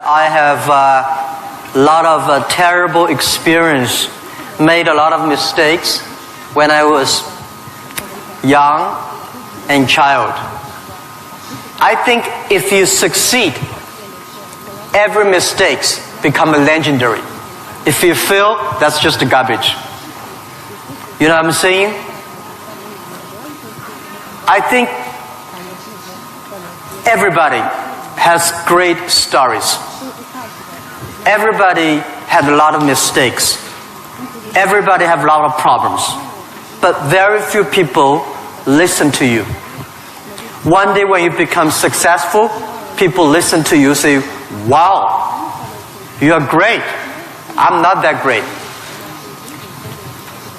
I have a lot of terrible experience, made a lot of mistakes when I was young and child. I think if you succeed, every mistake become legendary. If you fail, that's just garbage. You know what I'm saying? I think everybody has great stories. Everybody had a lot of mistakes. Everybody have a lot of problems. But very few people listen to you. One day when you become successful, people listen to you, say, wow, you are great. I'm not that great.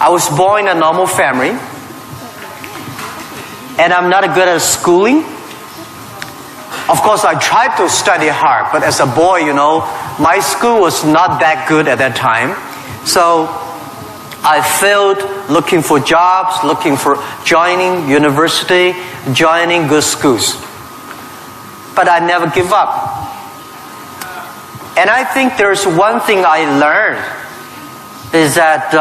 I was born in a normal family, and I'm not good at schooling. Of course, I tried to study hard, but as a boy, you know, my school was not that good at that time. So I failed looking for jobs, looking for joining university, joining good schools. But I never give up. And I think there's one thing I learned is that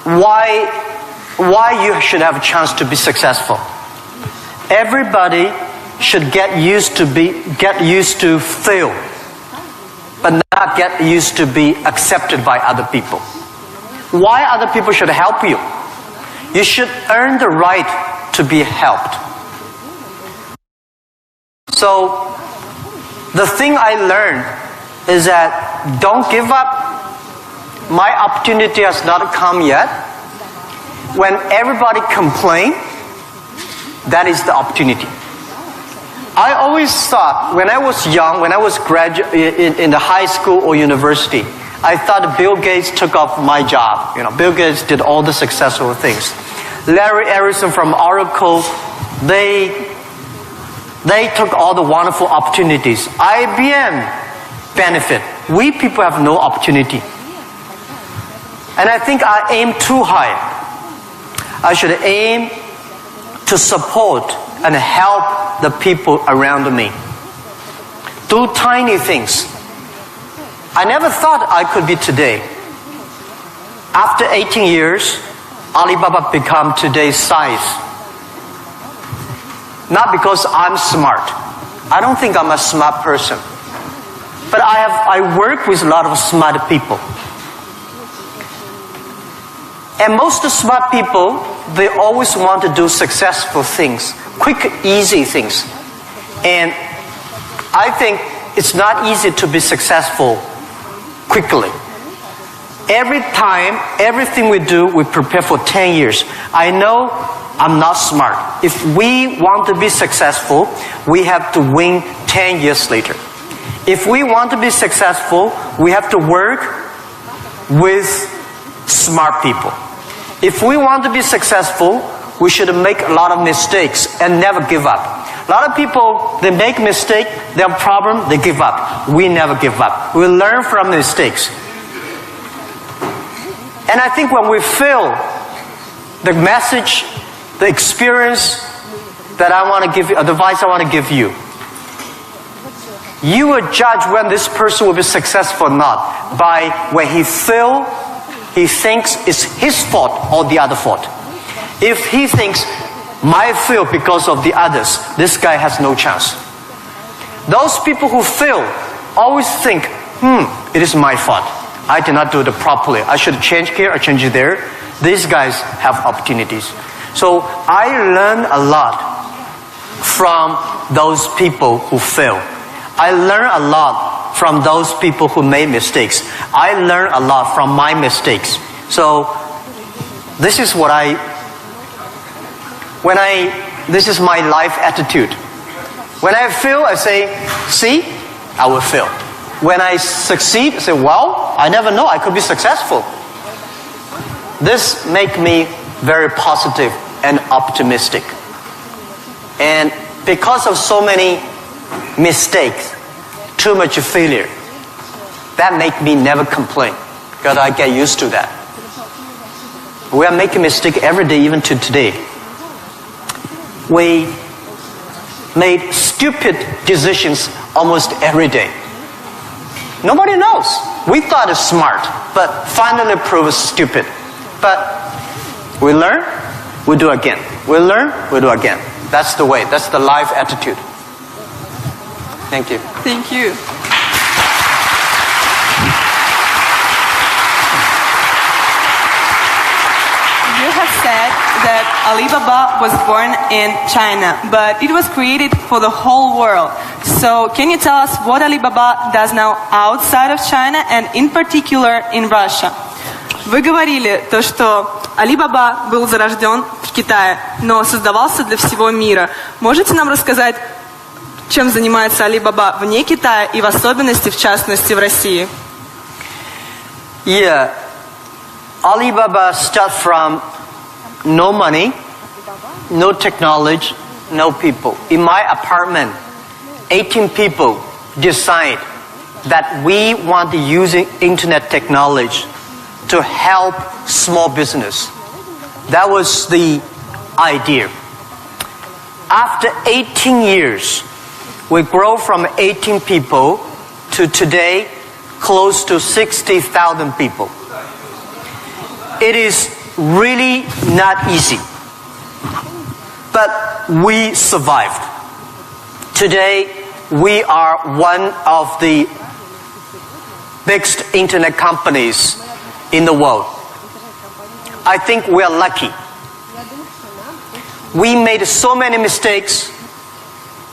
why you should have a chance to be successful. Everybody should get used to fail, but not get used to be accepted by other people. Why other people should help you? You should earn the right to be helped. So the thing I learned is that don't give up. My opportunity has not come yet. When everybody complains, that is the opportunity. I always thought when I was young, when I was in the high school or university, I thought Bill Gates took off my job. You know, Bill Gates did all the successful things. Larry Ellison from Oracle, they took all the wonderful opportunities. IBM benefit. We people have no opportunity. And I think I aim too high. I should aim to support and help the people around me. Do tiny things. I never thought I could be today. After 18 years, Alibaba become today's size. Not because I'm smart. I don't think I'm a smart person. But I work with a lot of smart people. And most smart people, they always want to do successful things, quick, easy things. And I think it's not easy to be successful quickly. Every time, everything we do, we prepare for 10 years. I know I'm not smart. If we want to be successful, we have to win 10 years later. If we want to be successful, we have to work with smart people. If we want to be successful, we should make a lot of mistakes and never give up. A lot of people, they make mistakes, they have a problem, they give up. We never give up. We learn from mistakes. And I think when we fail, the message, the experience that I want to give you, advice I want to give you, you will judge when this person will be successful or not by when he fails, he thinks it's his fault or the other fault. If he thinks, my fail because of the others, this guy has no chance. Those people who fail always think, it is my fault. I did not do it properly. I should change here or change there. These guys have opportunities. So I learned a lot from those people who fail. I learned a lot from those people who made mistakes. I learned a lot from my mistakes. So this is what this is my life attitude. When I fail, I say, see, I will fail. When I succeed, I say, well, I never know, I could be successful. This makes me very positive and optimistic. And because of so many mistakes, too much failure, that makes me never complain, because I get used to that. We are making mistakes every day, even to today. We made stupid decisions almost every day. Nobody knows. We thought it's smart, but finally proved stupid. But we learn, we do again. We learn, we do again. That's the way. That's the life attitude. Thank you. Thank you. You have said that Alibaba was born in China, but it was created for the whole world. So can you tell us what Alibaba does now outside of China and in particular in Russia? Вы говорили то, что Alibaba был зарожден в Китае, но создавался для всего мира. Можете нам рассказать, чем занимается Alibaba вне Китая и в особенности, в частности, в России? Yeah. Alibaba started from no money, no technology, no people. In my apartment, 18 people decide that we want to use internet technology to help small business. That was the idea. After 18 years, we grow from 18 people to today close to 60,000 people. It is really not easy, but we survived. Today, we are one of the biggest internet companies in the world. I think we are lucky. We made so many mistakes,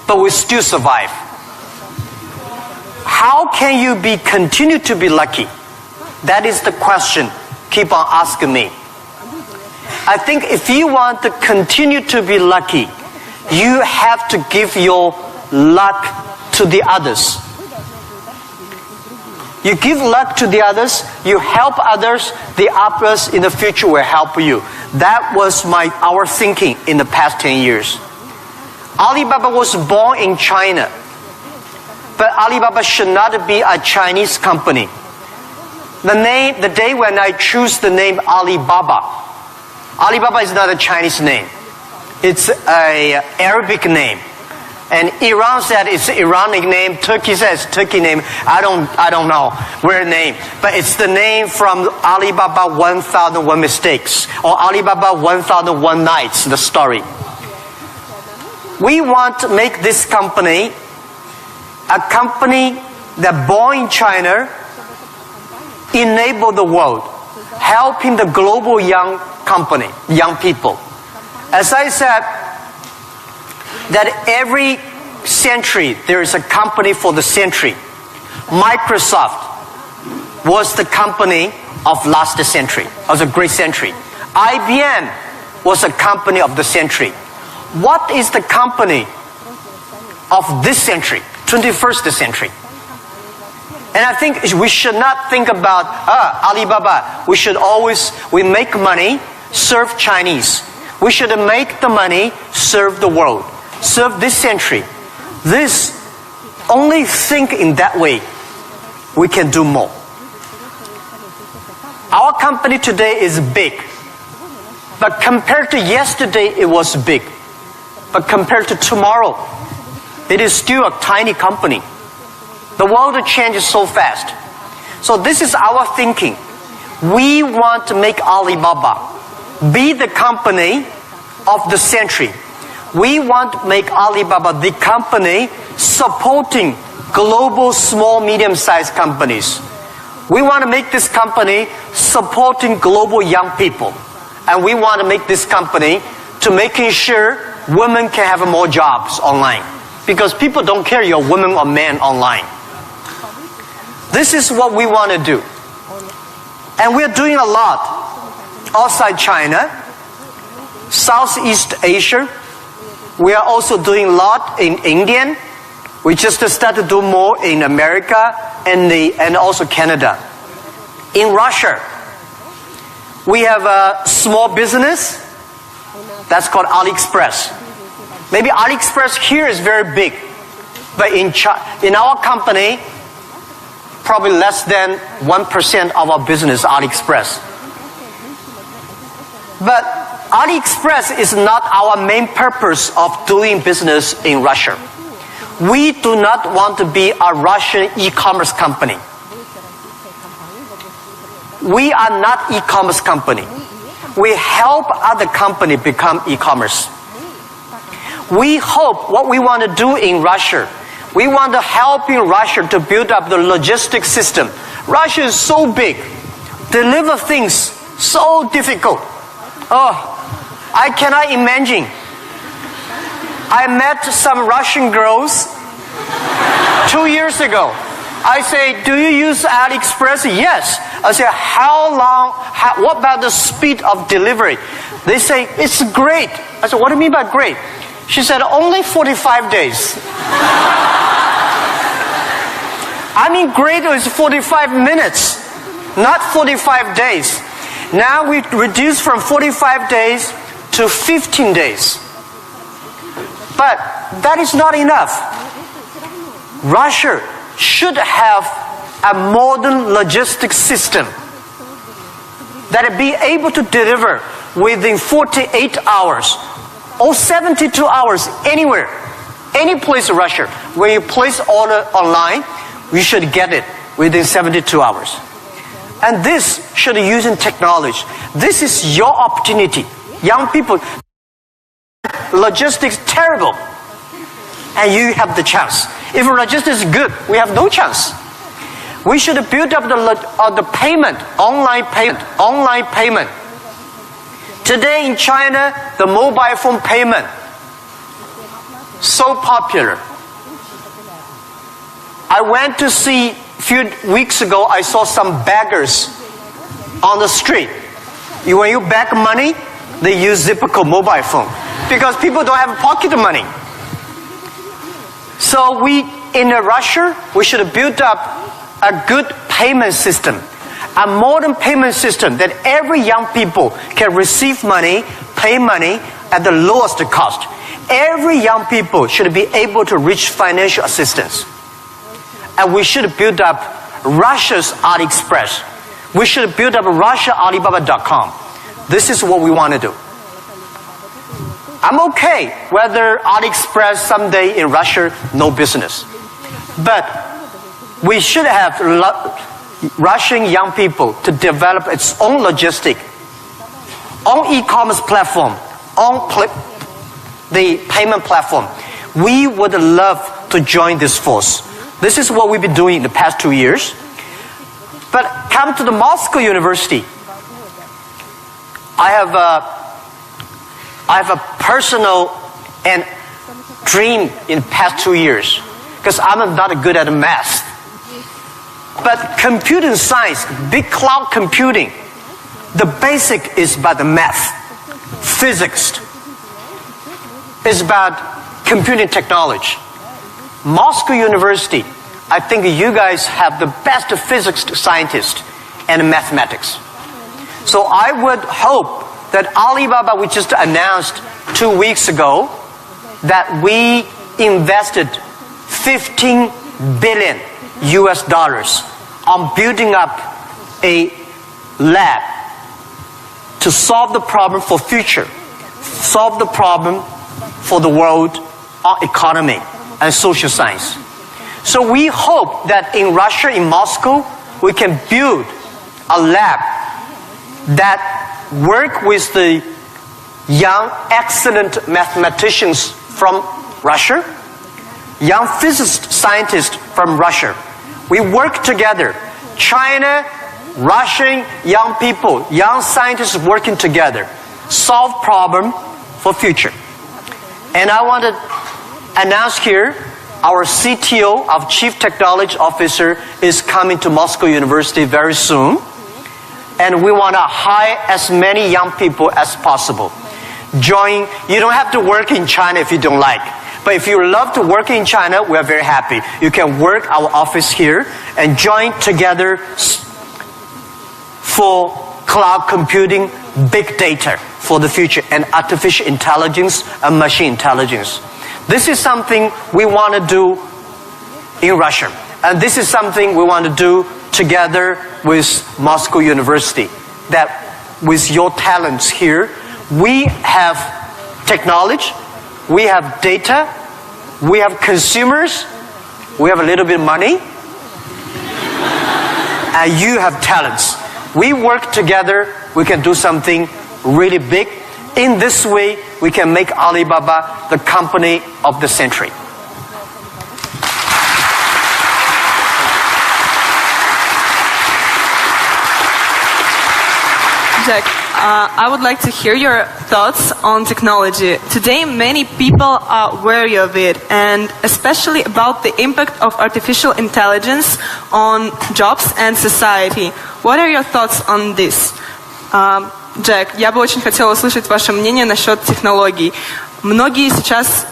but we still survive. How can you continue to be lucky? That is the question. Keep on asking me. I think if you want to continue to be lucky, you have to give your luck to the others. You give luck to the others, you help others, the others in the future will help you. That was our thinking in the past 10 years. Alibaba was born in China, but Alibaba should not be a Chinese company. The day when I choose the name Alibaba, Alibaba is not a Chinese name. It's an Arabic name. And Iran said it's Iranic name. Turkey says Turkey name. I don't know where name. But it's the name from Alibaba 1001 Mistakes or Alibaba 1001 Nights, the story. We want to make this company a company that born in China, enable the world, helping the global young people. As I said, that every century there is a company for the century. Microsoft was the company of last century, of the great century. IBM was a company of the century. What is the company of this century, 21st century? And I think we should not think about Alibaba. We make money, serve Chinese. We should make the money, serve the world, serve this century. Only think in that way, we can do more. Our company today is big, but compared to yesterday, it was big. But compared to tomorrow, it is still a tiny company. The world changes so fast. So this is our thinking. We want to make Alibaba be the company of the century. We want to make Alibaba the company supporting global small, medium-sized companies. We want to make this company supporting global young people. And we want to make this company to making sure women can have more jobs online. Because people don't care you're a woman or man online. This is what we want to do. And we're doing a lot outside China, Southeast Asia. We are also doing a lot in India. We just started to do more in America and also Canada. In Russia, we have a small business that's called AliExpress. Maybe AliExpress here is very big, but in our company, probably less than 1% of our business AliExpress. But AliExpress is not our main purpose of doing business in Russia. We do not want to be a Russian e-commerce company. We are not e-commerce company. We help other companies become e-commerce. We hope what we want to do in Russia, we want to help in Russia to build up the logistics system. Russia is so big. Deliver things so difficult. Oh, I cannot imagine. I met some Russian girls 2 years ago. I say, do you use AliExpress? Yes. I say, what about the speed of delivery? They say, it's great. I said, what do you mean by great? She said, only 45 days. I mean, great is 45 minutes, not 45 days. Now we reduce from 45 days to 15 days. But that is not enough. Russia should have a modern logistics system that be able to deliver within 48 hours or 72 hours anywhere, any place in Russia. When you place order online, you should get it within 72 hours. And this should be using technology. This is your opportunity. Young people, logistics terrible, and you have the chance. If logistics is good, we have no chance. We should build up the payment, online payment. Today in China, the mobile phone payment, so popular. I went to see, a few weeks ago, I saw some beggars on the street. When you beg money, they use Zipco mobile phone because people don't have pocket money. So in Russia, we should build up a good payment system, a modern payment system that every young people can receive money, pay money at the lowest cost. Every young people should be able to reach financial assistance. And we should build up Russia's AliExpress. We should build up Russia Alibaba.com. This is what we want to do. I'm okay whether AliExpress someday in Russia, no business. But we should have Russian young people to develop its own logistic, own e-commerce platform, own the payment platform. We would love to join this force. This is what we've been doing in the past 2 years. But come to the Moscow University. I have a personal and dream in the past 2 years because I'm not good at math. But computing science, big cloud computing, the basic is about the math. Physics is about computing technology. Moscow University, I think you guys have the best physics scientists and mathematics. So I would hope that Alibaba, we just announced 2 weeks ago, that we invested $15 billion on building up a lab to solve the problem for future, solve the problem for the world economy and social science. So we hope that in Russia, in Moscow, we can build a lab that work with the young, excellent mathematicians from Russia, young physicist scientists from Russia. We work together. China, Russian young people, young scientists working together, solve problem for future. And I want to announce here, our CTO, our Chief Technology Officer, is coming to Moscow University very soon. And we want to hire as many young people as possible. Join. You don't have to work in China if you don't like. But if you love to work in China, we are very happy. You can work our office here and join together for cloud computing, big data for the future, and artificial intelligence and machine intelligence. This is something we want to do in Russia. And this is something we want to do together with Moscow University. That with your talents here, We have technology, we have data, we have consumers, we have a little bit of money, and you have talents. We work together, we can do something really big. In this way, we can make Alibaba the company of the century. Jack, I would like to hear your thoughts on technology. Today, many people are wary of it, and especially about the impact of artificial intelligence on jobs and society. What are your thoughts on this? Джек, я бы очень хотела услышать ваше мнение насчет технологий. Многие сейчас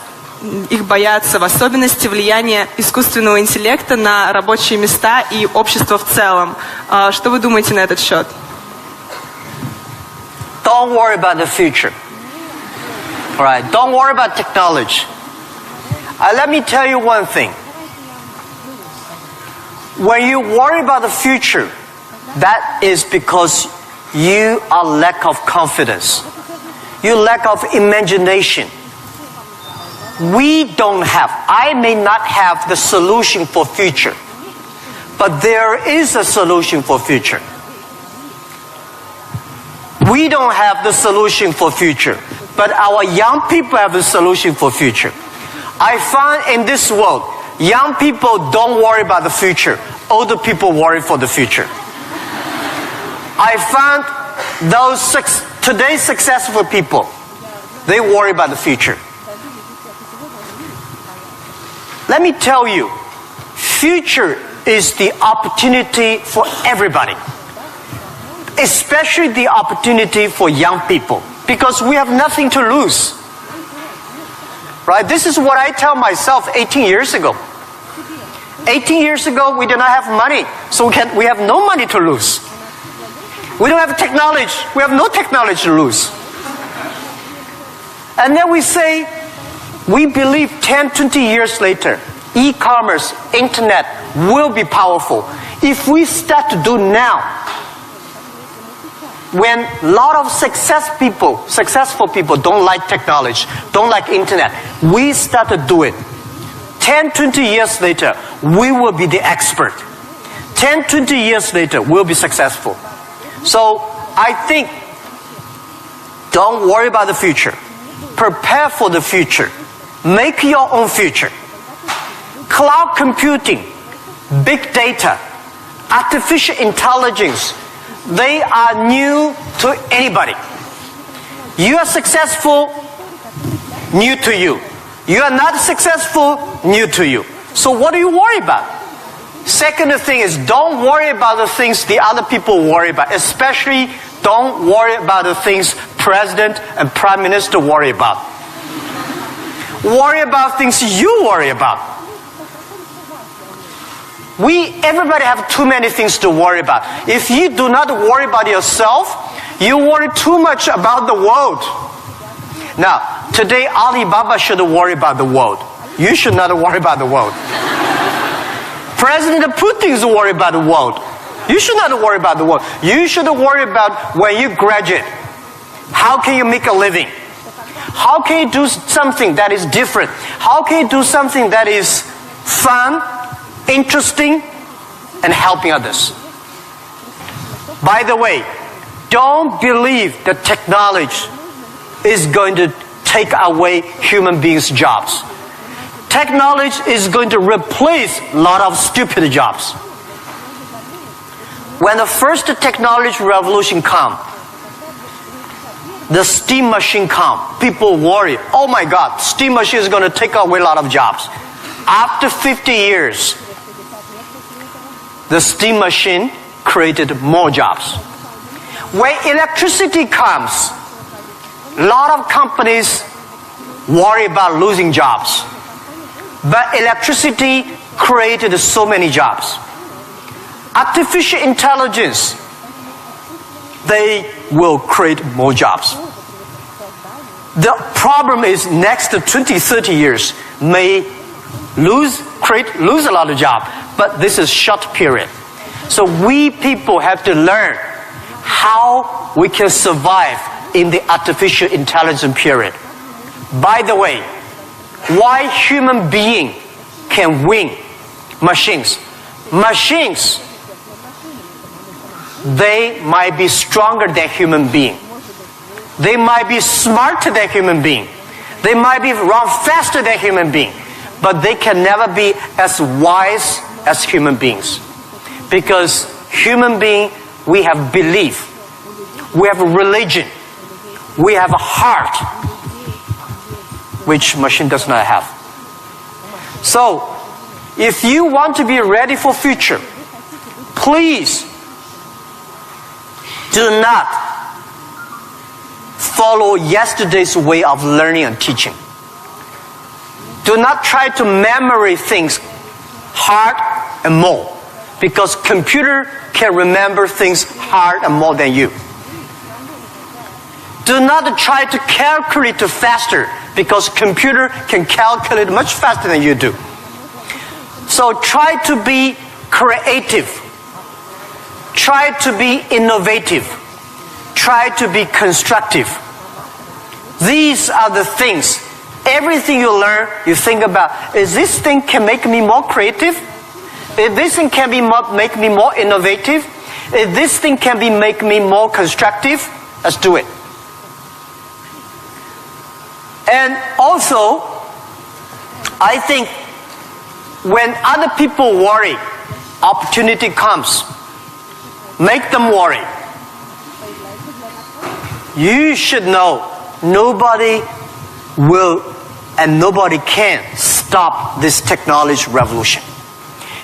их боятся, в особенности влияния искусственного интеллекта на рабочие места и общество в целом. Что вы думаете на этот счет? Don't worry about the future. All right, don't worry about technology. Let me tell you one thing. When you worry about the future, that is because you are lack of confidence. You lack of imagination. I may not have the solution for future, but there is a solution for future. We don't have the solution for future, but our young people have the solution for future. I find in this world, young people don't worry about the future. Older people worry for the future. I found those today successful people, they worry about the future. Let me tell you, future is the opportunity for everybody. Especially the opportunity for young people, because we have nothing to lose. Right? This is what I tell myself 18 years ago. 18 years ago, we did not have money, so we have no money to lose. We don't have technology. We have no technology to lose. And then we say, we believe 10, 20 years later, e-commerce, internet will be powerful. If we start to do now, when a lot of successful people don't like technology, don't like internet, we start to do it. 10, 20 years later, we will be the expert. 10, 20 years later, we'll be successful. So I think, don't worry about the future. Prepare for the future. Make your own future. Cloud computing, big data, artificial intelligence, they are new to anybody. You are successful, new to you. You are not successful, new to you. So what do you worry about? Second thing is, don't worry about the things the other people worry about. Especially, don't worry about the things President and Prime Minister worry about. Worry about things you worry about. Everybody have too many things to worry about. If you do not worry about yourself, you worry too much about the world. Now, today Alibaba should worry about the world. You should not worry about the world. President Putin is worried about the world. You should not worry about the world. You should worry about when you graduate. How can you make a living? How can you do something that is different? How can you do something that is fun, interesting, and helping others? By the way, don't believe that technology is going to take away human beings' jobs. Technology is going to replace a lot of stupid jobs. When the first technology revolution comes, the steam machine comes, people worry, oh my God, steam machine is going to take away a lot of jobs. After 50 years, the steam machine created more jobs. When electricity comes, a lot of companies worry about losing jobs. But electricity created so many jobs. Artificial intelligence, they will create more jobs. The problem is next 20, 30 years may lose a lot of jobs, but this is short period. So we people have to learn how we can survive in the artificial intelligence period. By the way, why human being can win machines? Machines, they might be stronger than human being. They might be smarter than human being. They might be run faster than human being. But they can never be as wise as human beings. Because human being, we have belief. We have a religion. We have a heart, which machine does not have. So, if you want to be ready for future, please do not follow yesterday's way of learning and teaching. Do not try to memory things hard and more, because computer can remember things hard and more than you. Do not try to calculate faster, because computer can calculate much faster than you do. So try to be creative. Try to be innovative. Try to be constructive. These are the things. Everything you learn, you think about, is this thing can make me more creative? If this thing can make me more innovative? If this thing can make me more constructive? Let's do it. And also, I think when other people worry, opportunity comes. Make them worry. You should know nobody will and nobody can stop this technology revolution.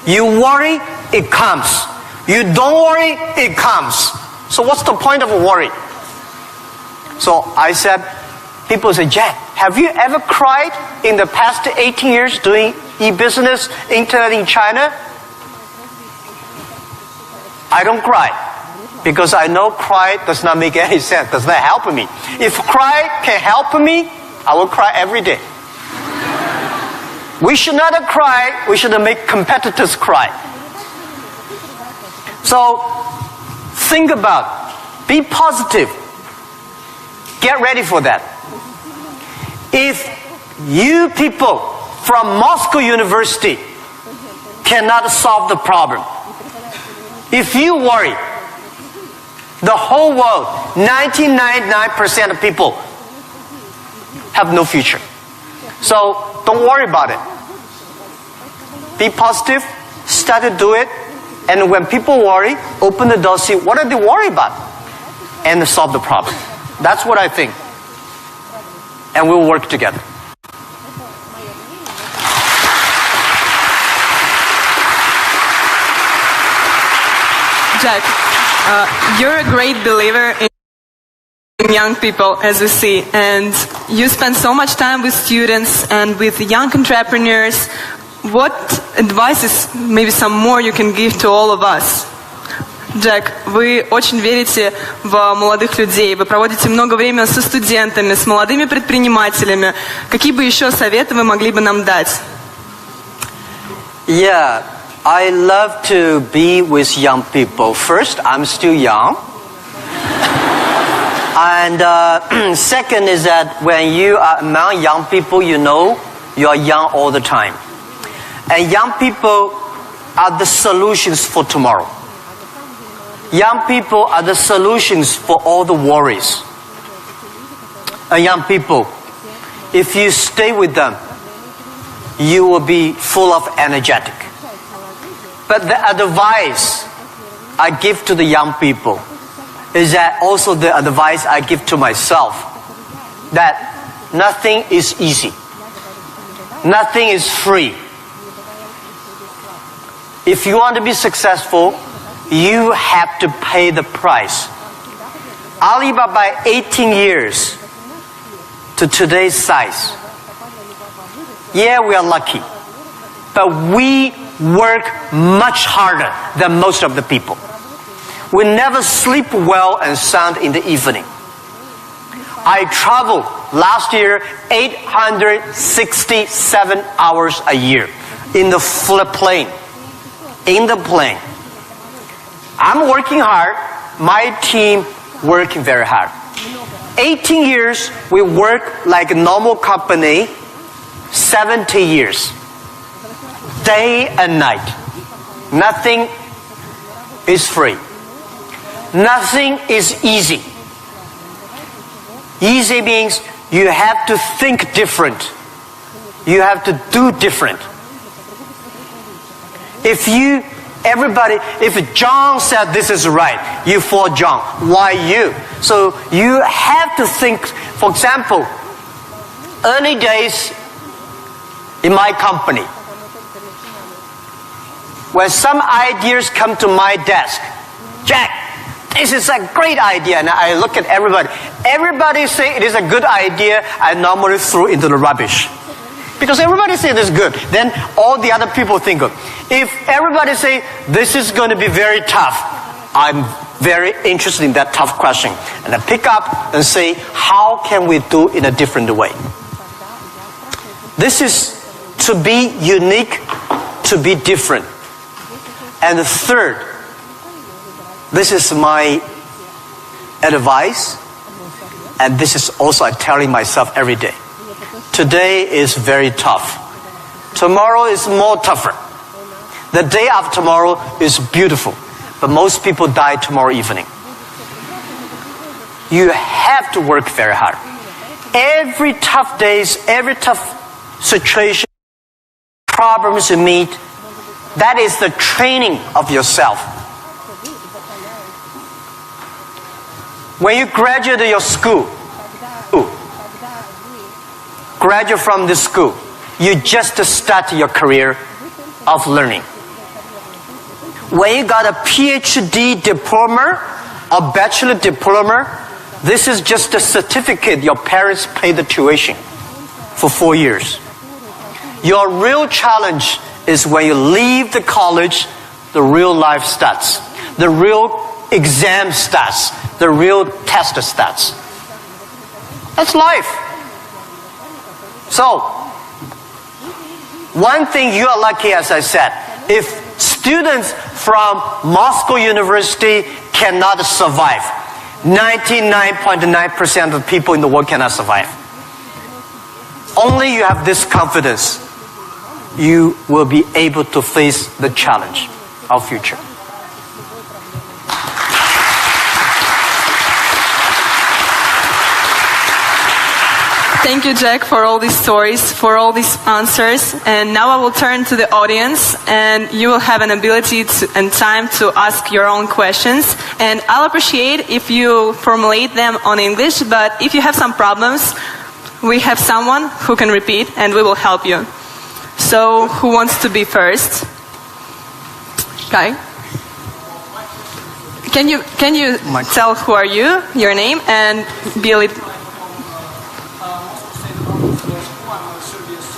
You worry, it comes. You don't worry, it comes. So what's the point of worry? So I said, people say, Jack, have you ever cried in the past 18 years doing e-business, internet in China? I don't cry, because I know cry does not make any sense, does not help me. If cry can help me, I will cry every day. We should not cry, we should make competitors cry. So, think about, be positive, get ready for that. If you people from Moscow University cannot solve the problem, if you worry, the whole world, 99% of people have no future. So don't worry about it. Be positive, start to do it, and when people worry, open the door, see what are they worried about, and solve the problem. That's what I think. And we'll work together. Jack, you're a great believer in young people, as we see, and you spend so much time with students and with young entrepreneurs. What advices, maybe some more, you can give to all of us? Джек, вы очень верите в молодых людей, вы проводите много времени со студентами, с молодыми предпринимателями. Какие бы еще советы вы могли бы нам дать? Yeah, I love to be with young people. First, I'm still young. And second is that when you are among young people, you know you are young all the time. And young people are the solutions for tomorrow. Young people are the solutions for all the worries. And young people, if you stay with them, you will be full of energetic. But the advice I give to the young people is that also the advice I give to myself, that nothing is easy. Nothing is free. If you want to be successful, you have to pay the price. Alibaba, 18 years to today's size. Yeah, we are lucky. But we work much harder than most of the people. We never sleep well and sound in the evening. I traveled last year 867 hours a year in the plane. In the plane. I'm working hard. My team working very hard. 18 years, we work like a normal company, 70 years. Day and night. Nothing is free. Nothing is easy. Easy means you have to think different. You have to do different. If John said this is right, you follow John. Why you? So you have to think. For example, early days in my company, when some ideas come to my desk, Jack, this is a great idea, and I look at everybody. Everybody say it is a good idea. I normally throw into the rubbish. Because everybody say this is good, then all the other people think good. If everybody say this is going to be very tough, I'm very interested in that tough question. And I pick up and say, how can we do it in a different way? This is to be unique, to be different. And the third, this is my advice, and this is also I'm telling myself every day. Today is very tough. Tomorrow is more tougher. The day after tomorrow is beautiful. But most people die tomorrow evening. You have to work very hard. Every tough days, every tough situation, problems you meet, that is the training of yourself. When you graduate your school, graduate from this school, you just start your career of learning. When you got a PhD diploma or bachelor diploma, this is just a certificate your parents paid the tuition for 4 years. Your real challenge is when you leave the college, the real life starts. The real exam starts. The real test starts. That's life. So, one thing you are lucky, as I said, if students from Moscow University cannot survive, 99.9% of people in the world cannot survive. Only you have this confidence, you will be able to face the challenge of future. Thank you, Jack, for all these stories, for all these answers. And now I will turn to the audience, and you will have an ability and time to ask your own questions. And I'll appreciate if you formulate them on English, but if you have some problems, we have someone who can repeat, and we will help you. So, who wants to be first? Guy? Can you tell who are you, your name, and be a little...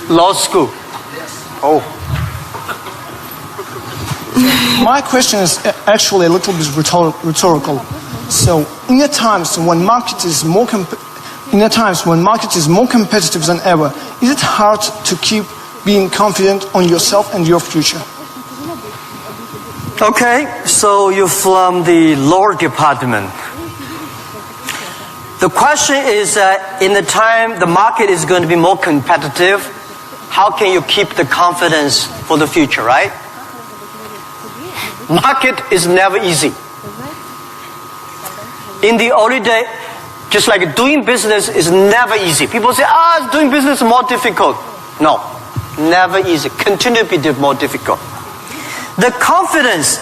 Law school. Oh. My question is actually a little bit rhetorical. So, in the times when market is more competitive than ever, is it hard to keep being confident on yourself and your future? Okay, so you're from the law department. The question is in the time the market is going to be more competitive, how can you keep the confidence for the future, right? Market is never easy. In the early day, just like doing business is never easy. People say, doing business is more difficult. No, never easy. Continue to be more difficult. The confidence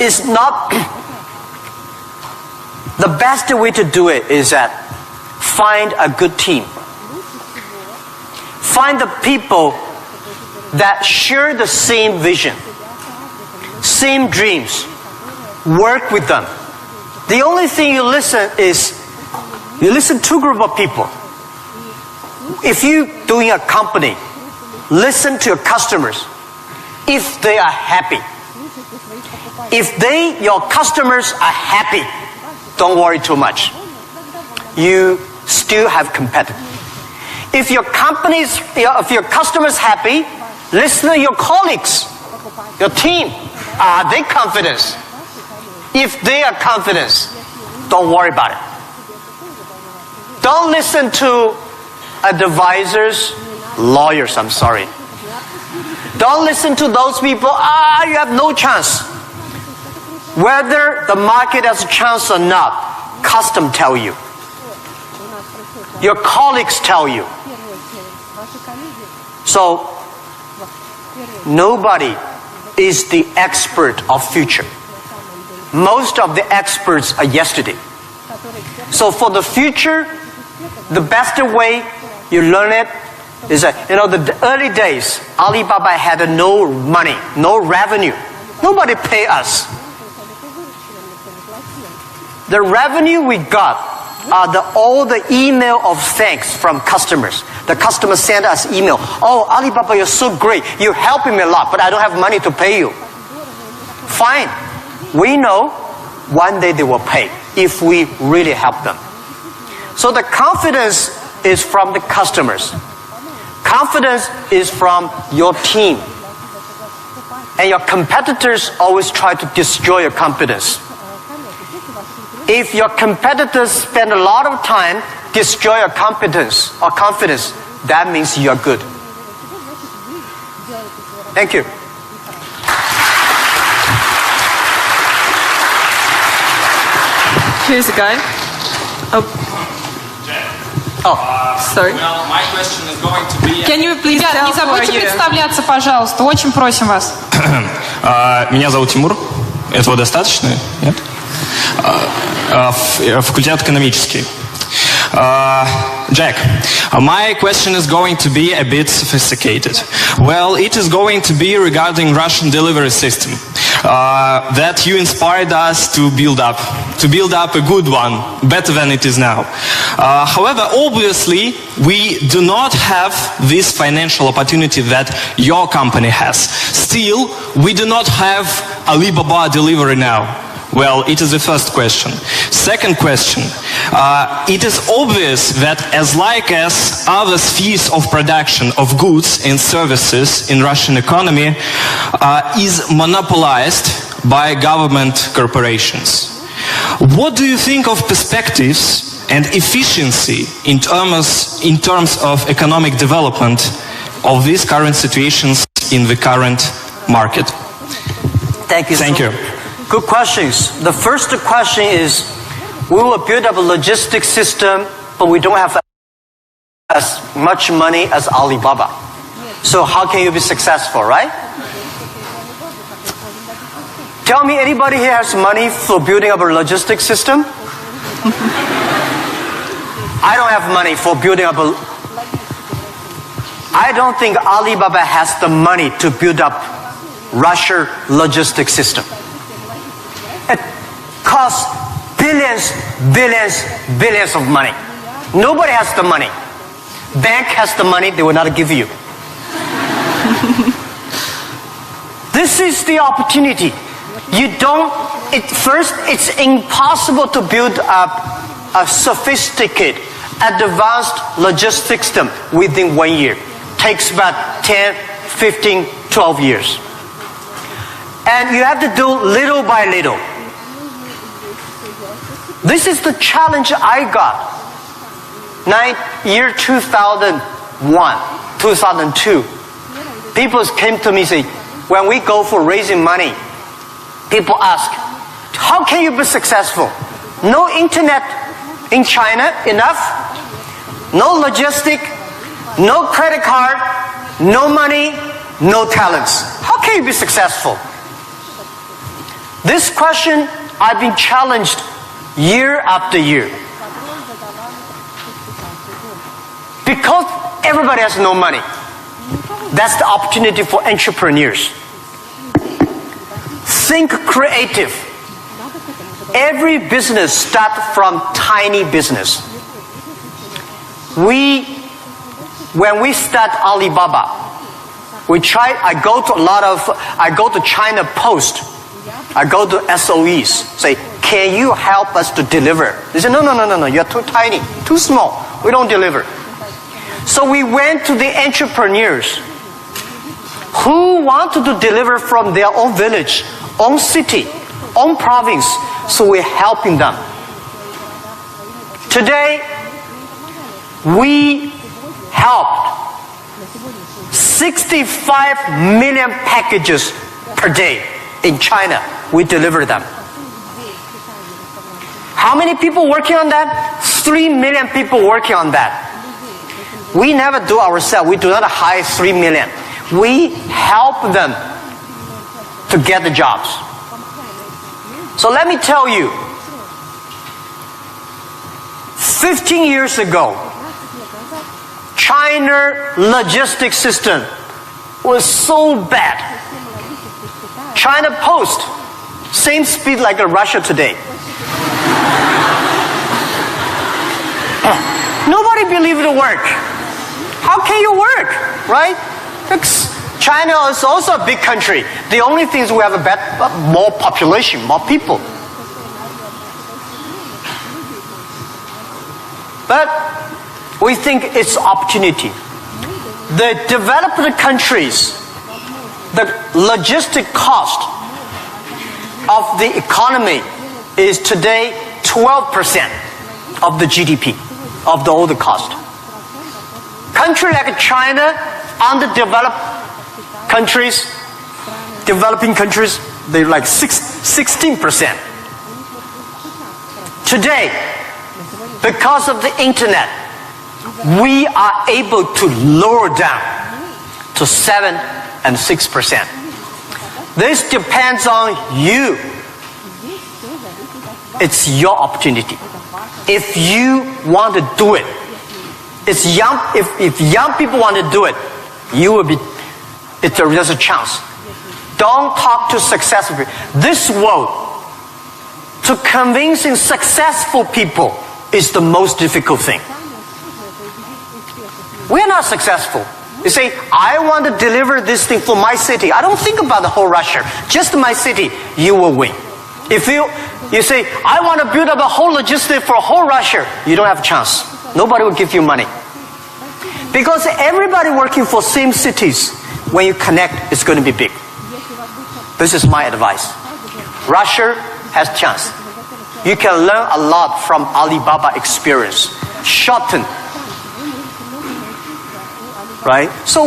is not... The best way to do it is that find a good team. Find the people that share the same vision, same dreams. Work with them. The only thing you listen to a group of people. If you're doing a company, listen to your customers. If they are happy. If your customers are happy, don't worry too much. You still have competitors. If your customers happy, listen to your colleagues, your team. Are they confident? If they are confident, don't worry about it. Don't listen to advisors, lawyers, I'm sorry. Don't listen to those people, you have no chance. Whether the market has a chance or not, custom tell you. Your colleagues tell you. So, nobody is the expert of future. Most of the experts are yesterday. So for the future, the best way you learn it is that, the early days, Alibaba had no money, no revenue. Nobody pay us. The revenue we got are all the email of thanks from customers. The customers send us email. Oh, Alibaba, you're so great. You're helping me a lot, but I don't have money to pay you. Fine. We know one day they will pay if we really help them. So the confidence is from the customers. Confidence is from your team. And your competitors always try to destroy your confidence. If your competitors spend a lot of time destroy your competence or confidence, that means you're good. Thank you. Here's a guy. Sorry. Well, my question is going to be... Can you please Ребят, tell не who are забудьте you? представляться, пожалуйста. Очень просим вас. Меня зовут Тимур. Этого достаточно? Нет? Факультет экономический. Jack, my question is going to be a bit sophisticated. Well, it is going to be regarding Russian delivery system that you inspired us to build up a good one, better than it is now. However, obviously, we do not have this financial opportunity that your company has. Still, we do not have Alibaba delivery now. Well, it is the first question. Second question, it is obvious that as other spheres of production of goods and services in Russian economy is monopolized by government corporations. What do you think of perspectives and efficiency in terms of economic development of these current situations in the current market? Thank you. Thank you. Good questions. The first question is, we will build up a logistics system, but we don't have as much money as Alibaba. So how can you be successful, right? Tell me, anybody here has money for building up a logistics system? I don't have money for building up I don't think Alibaba has the money to build up Russia logistics system. It costs billions of money. Nobody has the money. Bank has the money, they will not give you. This is the opportunity. First, it's impossible to build up a sophisticated, advanced logistics system within 1 year. Takes about 10, 15, 12 years. And you have to do little by little. This is the challenge I got. Year 2001, 2002. People came to me and say, when we go for raising money, people ask, how can you be successful? No internet in China enough, no logistic, no credit card, no money, no talents. How can you be successful? This question I've been challenged year after year. Because everybody has no money. That's the opportunity for entrepreneurs. Think creative. Every business starts from tiny business. When we start Alibaba, I go to China Post, I go to SOEs, say, can you help us to deliver? They say, no, you're too tiny, too small, we don't deliver. So we went to the entrepreneurs who wanted to deliver from their own village, own city, own province, so we're helping them. Today, We helped 65 million packages per day in China. We deliver them. How many people working on that? 3 million people working on that. We never do ourselves. We do not hire 3 million. We help them to get the jobs. So let me tell you, 15 years ago, China logistics system was so bad. China Post, same speed like Russia today. Nobody believed it work. How can you work, right? China is also a big country. The only thing is we have more population, more people. But we think it's opportunity. The developed countries, the logistic cost of the economy is today 12% of the GDP, of the older cost. Country like China, underdeveloped countries, developing countries, they're like 16%. Today, because of the internet, we are able to lower down to 7 and 6%. This depends on you. It's your opportunity. If you want to do it, if young people want to do it, there's a chance. Don't talk to successful people. This world, to convincing successful people is the most difficult thing. We're not successful. You say, I want to deliver this thing for my city. I don't think about the whole Russia. Just my city, you will win. If you say, I want to build up a whole logistic for whole Russia, you don't have a chance. Nobody will give you money. Because everybody working for same cities, when you connect, it's going to be big. This is my advice. Russia has chance. You can learn a lot from Alibaba experience. Shorten. Right? So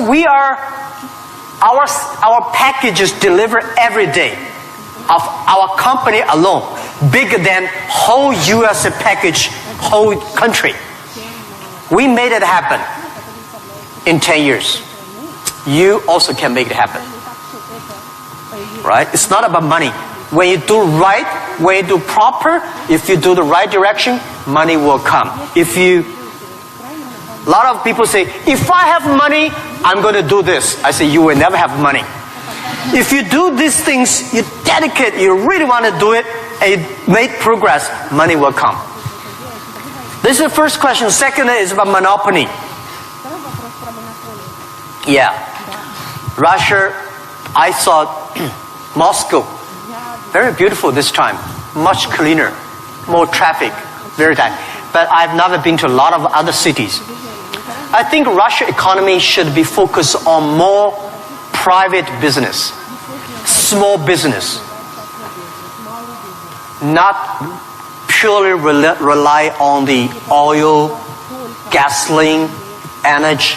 our packages deliver every day of our company alone, bigger than whole US package, whole country. We made it happen in 10 years. You also can make it happen. Right? It's not about money. When you do right, when you do proper, if you do the right direction, money will come. A lot of people say, if I have money, I'm going to do this. I say, you will never have money. If you do these things, you dedicate, you really want to do it, and you make progress, money will come. This is the first question. Second is about monopoly. Yeah. Russia, I saw Moscow. Very beautiful this time. Much cleaner. More traffic. Very tight. But I've never been to a lot of other cities. I think Russia economy should be focused on more private business. Small business. Not purely rely on the oil, gasoline, energy,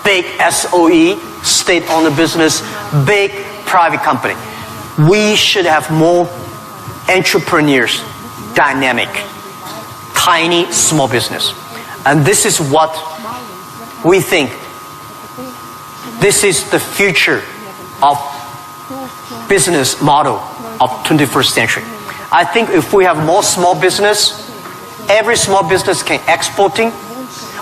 big SOE, state-owned business, big private company. We should have more entrepreneurs, dynamic, tiny, small business. And this is what we think. This is the future of business model of 21st century. I think if we have more small business, every small business can exporting.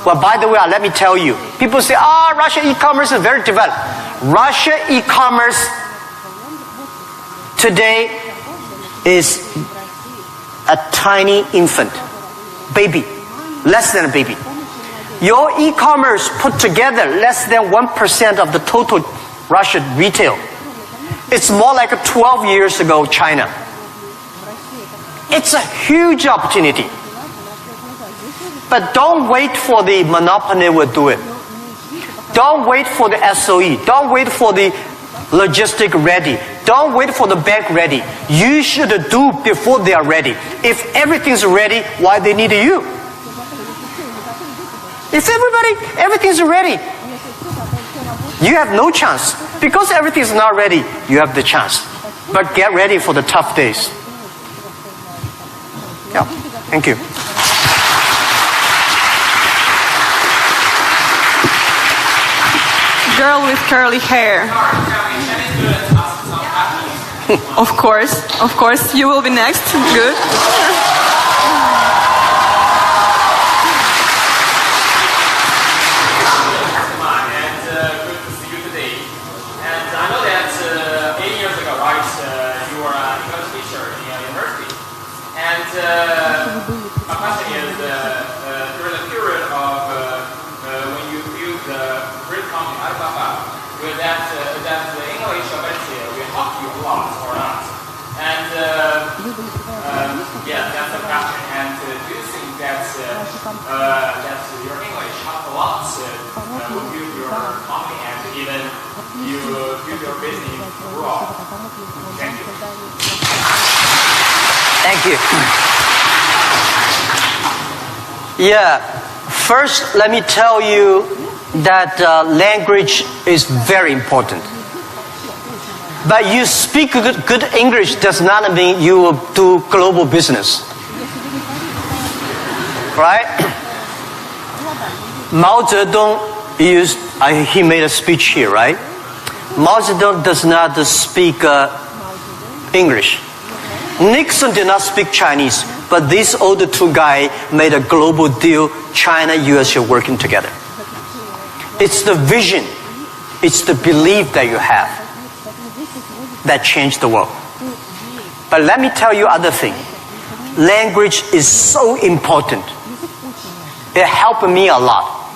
Well, by the way, let me tell you, people say, Russia e-commerce is very developed. Russia e-commerce today is a tiny infant, baby, less than a baby. Your e-commerce put together less than 1% of the total Russian retail. It's more like 12 years ago China. It's a huge opportunity. But don't wait for the monopoly will do it. Don't wait for the SOE. Don't wait for the logistic ready. Don't wait for the bank ready. You should do before they are ready. If everything's ready, why they need you? If everything's ready, you have no chance. Because everything's not ready, you have the chance. But get ready for the tough days. Yeah, thank you. Girl with curly hair. Of course, you will be next. Good. My question is, during the period of when you build the great company Alibaba, will that the English ability will help you a lot or not? And yeah, that's the question. And do you think that that your English helped a lot to build your company and even you build your business abroad? Thank you. Thank you. Yeah, first let me tell you that language is very important. But you speak good English does not mean you will do global business. Right? Mao Zedong he made a speech here, right? Mao Zedong does not speak English. Nixon did not speak Chinese, but these older two guys made a global deal, China, US are working together. It's the vision, it's the belief that you have that changed the world. But let me tell you other thing. Language is so important. It helped me a lot.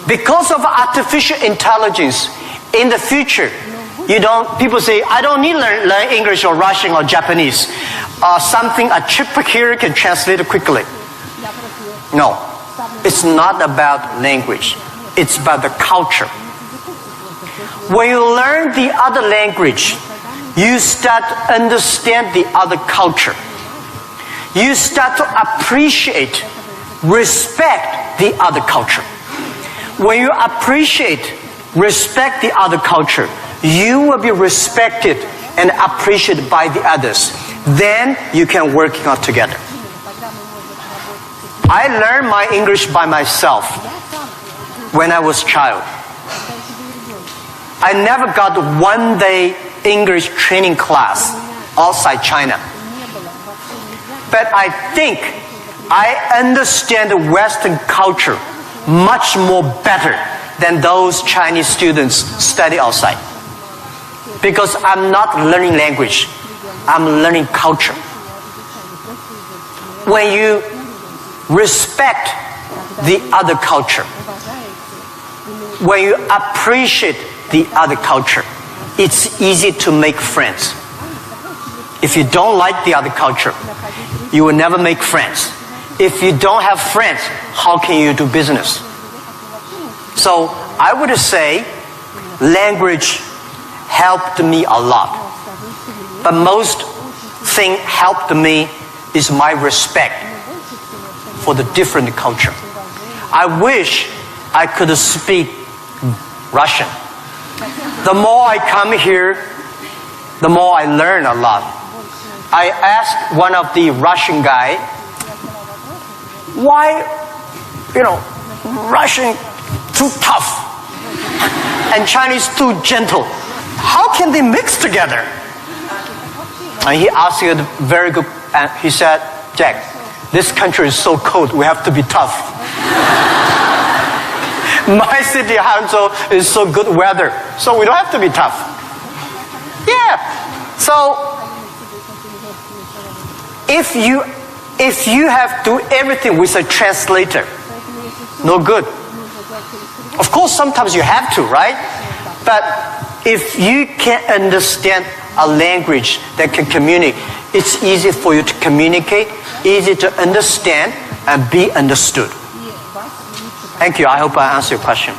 Because of artificial intelligence, in the future, people say, I don't need to learn English or Russian or Japanese. A chip here can translate it quickly. No, it's not about language. It's about the culture. When you learn the other language, you start to understand the other culture. You start to appreciate, respect the other culture. When you appreciate, respect the other culture, you will be respected and appreciated by the others. Then you can work out together. I learned my English by myself when I was a child. I never got one day English training class outside China. But I think I understand the Western culture much more better than those Chinese students study outside. Because I'm not learning language, I'm learning culture. When you respect the other culture, when you appreciate the other culture, it's easy to make friends. If you don't like the other culture, you will never make friends. If you don't have friends, how can you do business? So I would say language helped me a lot. But most thing helped me is my respect for the different culture. I wish I could speak Russian. The more I come here, the more I learn a lot. I asked one of the Russian guy, why, Russian too tough and Chinese too gentle? How can they mix together? And he asked a very good, and he said, Jack, this country is so cold, we have to be tough. My city, Hangzhou, is so good weather, so we don't have to be tough. Yeah. So, if you have to do everything with a translator, no good. Of course, sometimes you have to, right? But if you can understand a language that can communicate, it's easy for you to communicate, easy to understand, and be understood. Thank you. I hope I answered your question.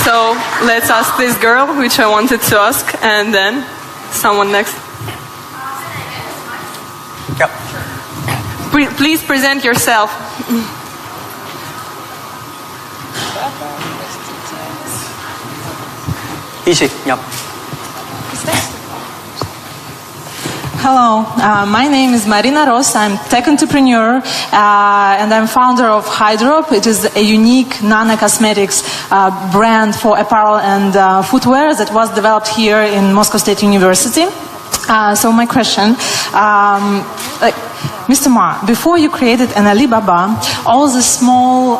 So let's ask this girl, which I wanted to ask, and then someone next. Yep. Please present yourself. Easy. Yep. Hello, my name is Marina Ross. I'm tech entrepreneur and I'm founder of Hydrop. It is a unique nano-cosmetics brand for apparel and footwear that was developed here in Moscow State University. So my question, Mr. Ma, before you created an Alibaba, all the small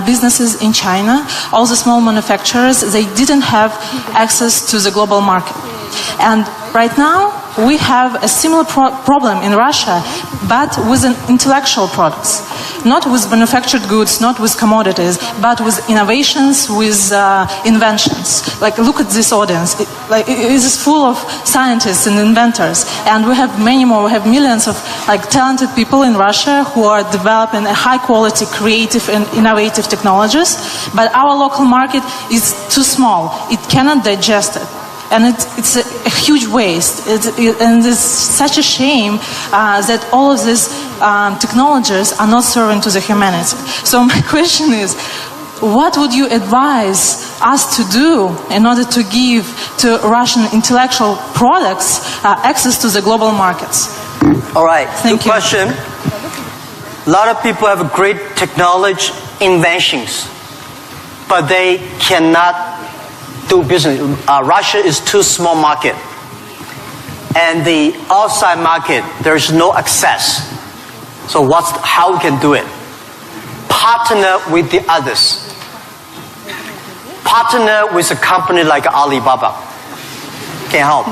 businesses in China, all the small manufacturers, they didn't have access to the global market. And right now, we have a similar problem in Russia, but with intellectual products. Not with manufactured goods, not with commodities, but with innovations, with inventions. Like, look at this audience. It is full of scientists and inventors. And we have many more. We have millions of talented people in Russia who are developing a high-quality, creative and innovative technologies. But our local market is too small. It cannot digest it. And it's a huge waste. And it's such a shame that all of these technologies are not serving to the humanity. So my question is, what would you advise us to do in order to give to Russian intellectual products access to the global markets? All right. Thank you. Good question. A lot of people have great technology inventions, but they cannot do business. Russia is too small market, and the outside market there's no access. So how we can do it? Partner with the others. Partner with a company like Alibaba. Can help.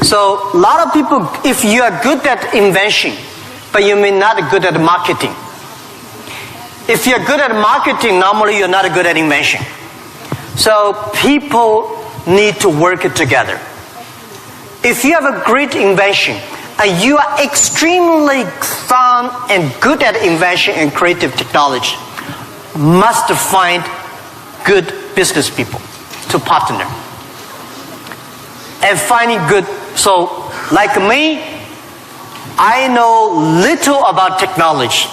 So a lot of people, if you are good at invention, but you may not be good at marketing. If you're good at marketing, normally you're not good at invention. So people need to work together. If you have a great invention and you are extremely fun and good at invention and creative technology, must find good business people to partner. And finding good, so like me, I know little about technology.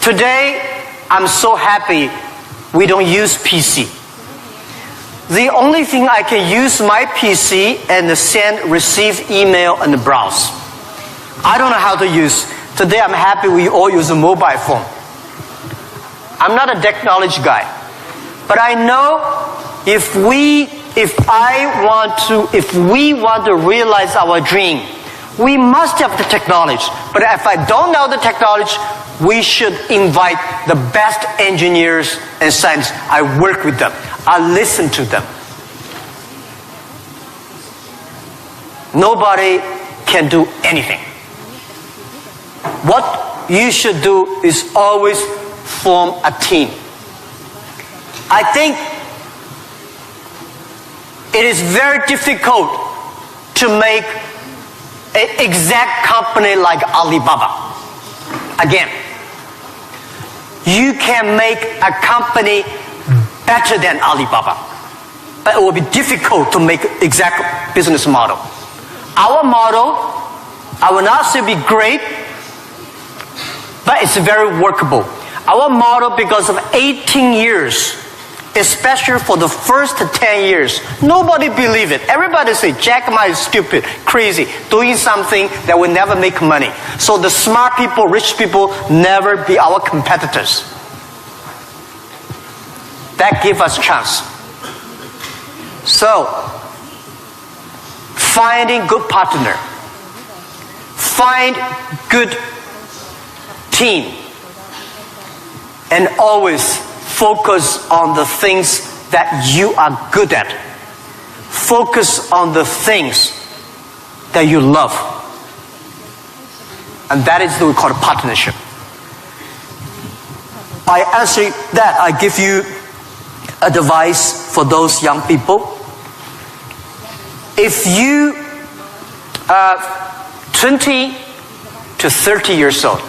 Today, I'm so happy we don't use PC. The only thing I can use my PC and receive email and browse. I don't know how to use. Today I'm happy we all use a mobile phone. I'm not a technology guy. But I know if we want to realize our dream, we must have the technology. But if I don't know the technology, we should invite the best engineers and scientists. I work with them. I listen to them. Nobody can do anything. What you should do is always form a team. I think it is very difficult to make an exact company like Alibaba. Again, you can make a company better than Alibaba, but it will be difficult to make exact business model. Our model, I will not say be great, but it's very workable. Our model, because of 18 years, especially for the first 10 years, nobody believed it. Everybody say, Jack Ma is stupid, crazy, doing something that will never make money. So the smart people, rich people, never be our competitors. That give us chance. So, finding good partner, find good team, and always focus on the things that you are good at. Focus on the things that you love. And that is what we call a partnership. I answer that. I give you advice for those young people. If you are 20 to 30 years old,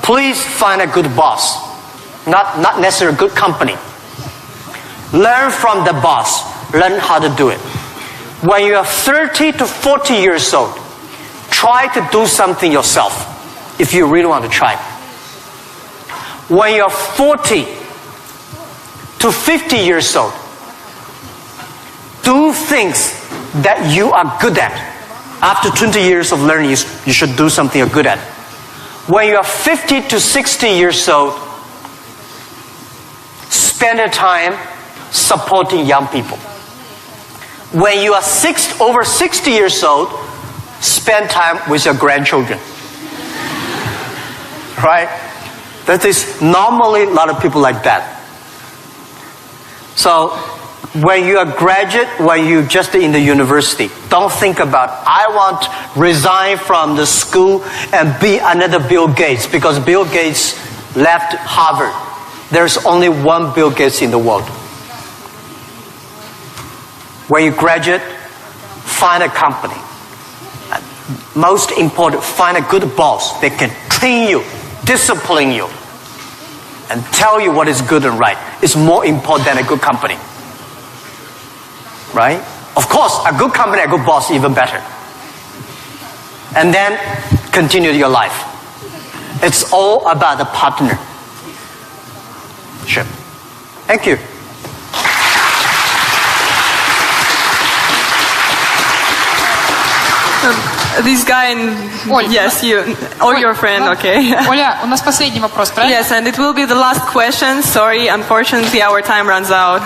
please find a good boss. Not necessarily a good company. Learn from the boss. Learn how to do it. When you are 30 to 40 years old, try to do something yourself if you really want to try. When you are 40 to 50 years old, do things that you are good at. After 20 years of learning, you should do something you're good at. When you are 50 to 60 years old, spend your time supporting young people. When you are over 60 years old, spend time with your grandchildren. Right? That is normally a lot of people like that. So, when you are graduate, when you just in the university, don't think about, I want to resign from the school and be another Bill Gates, because Bill Gates left Harvard. There's only one Bill Gates in the world. When you graduate, find a company. Most important, find a good boss that can train you, discipline you, and tell you what is good and right. It's more important than a good company. Right? Of course, a good company, a good boss, even better. And then continue your life. It's all about the partner. Sure. Thank you. This guy and Оль, yes, you or your friend, okay. Оля, у нас последний вопрос, правильно? Yes, and it will be the last question. Sorry, unfortunately, our time runs out.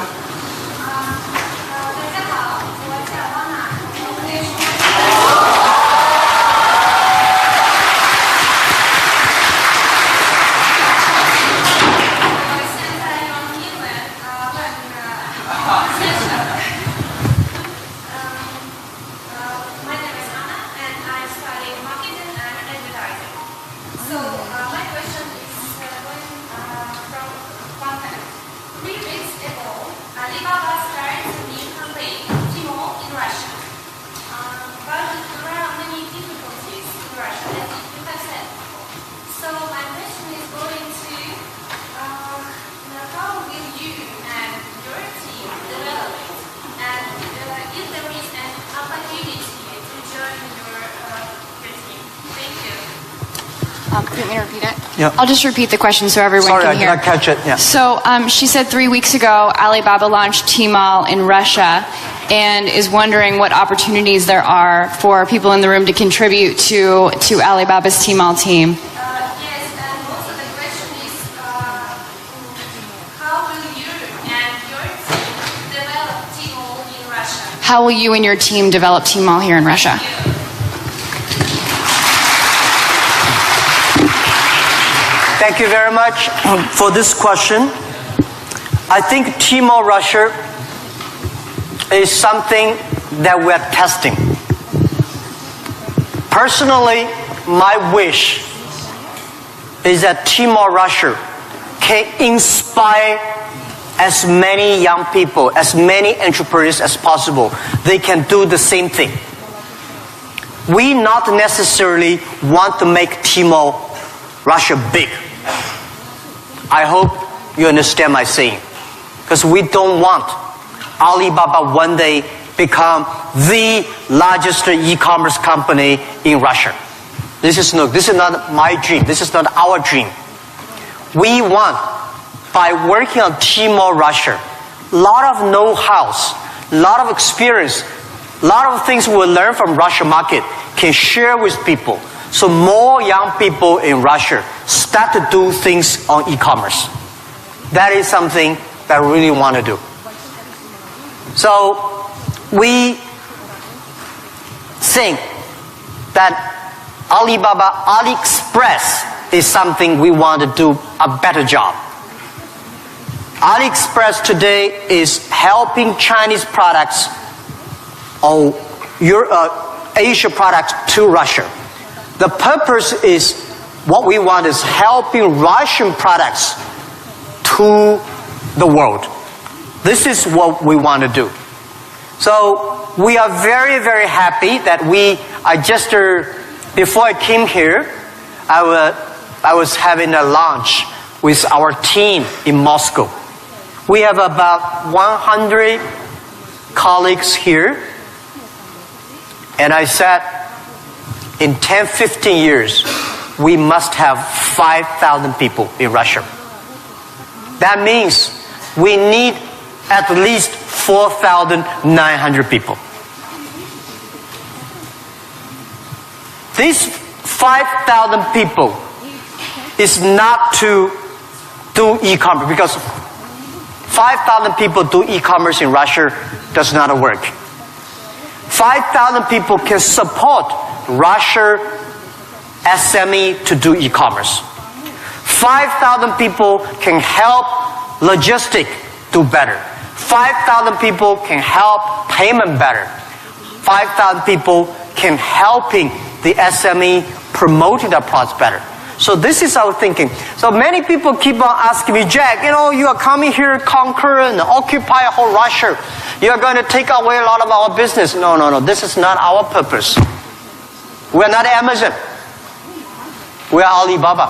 You want me to repeat it? Yeah. I'll just repeat the question so everyone Sorry, can I hear. did not catch it. Yeah. So she said 3 weeks ago, Alibaba launched Tmall in Russia and is wondering what opportunities there are for people in the room to contribute to Alibaba's Tmall team. Yes, and also the question is, how will you and your team develop Tmall in Russia? How will you and your team develop Tmall here in Russia? Thank you very much for this question. I think Tmall Russia is something that we're testing. Personally, my wish is that Tmall Russia can inspire as many young people, as many entrepreneurs as possible. They can do the same thing. We not necessarily want to make Tmall Russia big. I hope you understand my saying. Because we don't want Alibaba one day become the largest e-commerce company in Russia. This is not my dream. This is not our dream. We want, by working on Tmall Russia, a lot of know-hows, a lot of experience, a lot of things we learn from Russia market can share with people. So more young people in Russia start to do things on e-commerce. That is something that I really want to do. So we think that Alibaba AliExpress is something we want to do a better job. AliExpress today is helping Chinese products or Asia products to Russia. The purpose is, what we want is helping Russian products to the world. This is what we want to do. So we are very, very happy that before I came here, I was having a lunch with our team in Moscow. We have about 100 colleagues here And I said, in 10, 15 years, we must have 5,000 people in Russia. That means we need at least 4,900 people. These 5,000 people is not to do e-commerce, because 5,000 people do e-commerce in Russia does not work. 5,000 people can support Russia SME to do e-commerce. 5,000 people can help logistic do better. 5,000 people can help payment better. 5,000 people can helping the SME promoting their products better. So this is our thinking. So many people keep on asking me, Jack, you are coming here to conquer and occupy whole Russia. You are going to take away a lot of our business. No. This is not our purpose. We are not Amazon. We are Alibaba.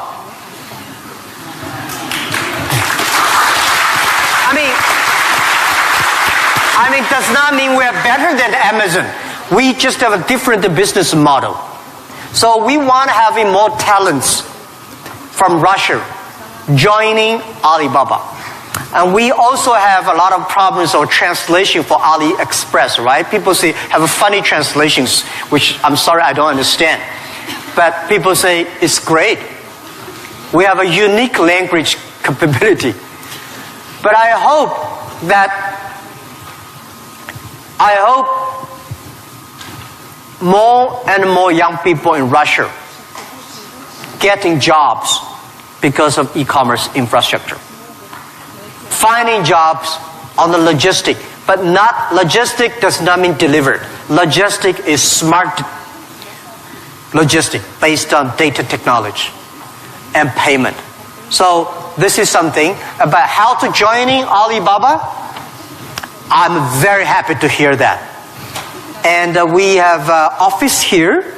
I mean, does not mean we are better than Amazon. We just have a different business model. So we want to have more talents from Russia joining Alibaba. And we also have a lot of problems of translation for AliExpress, right? People say, have funny translations, which I'm sorry, I don't understand. But people say, it's great. We have a unique language capability. But I hope more and more young people in Russia getting jobs because of e-commerce infrastructure. Finding jobs on the logistic, but not logistic does not mean delivered. Logistic is smart logistic based on data technology and payment. So this is something about how to joining Alibaba. I'm very happy to hear that. And we have office here.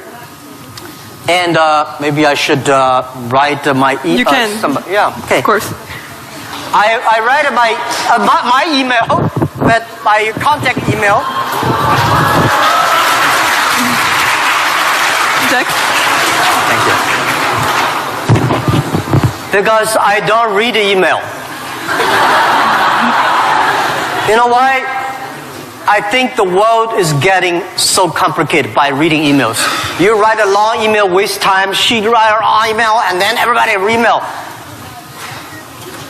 And maybe I should write my email. You can. Yeah, okay. Of course. I write my email, but my contact email. Jack? Thank you. Because I don't read the email. You know why? I think the world is getting so complicated by reading emails. You write a long email, waste time. She write her email, and then everybody email.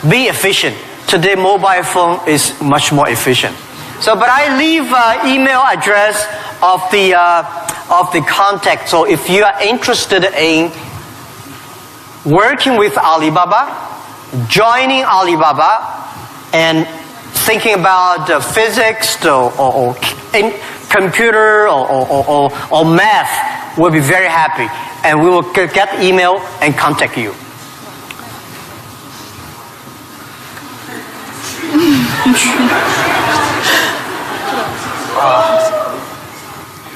Be efficient. Today, mobile phone is much more efficient. So, but I leave email address of the contact. So, if you are interested in working with Alibaba, joining Alibaba, and thinking about physics or computer or math, we'll be very happy. And we will get email and contact you.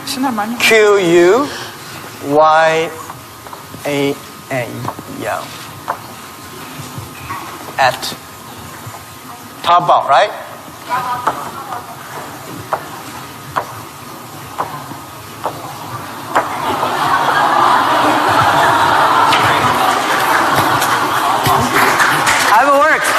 Все нормально. QUYAN at Taobao, right? Have it worked.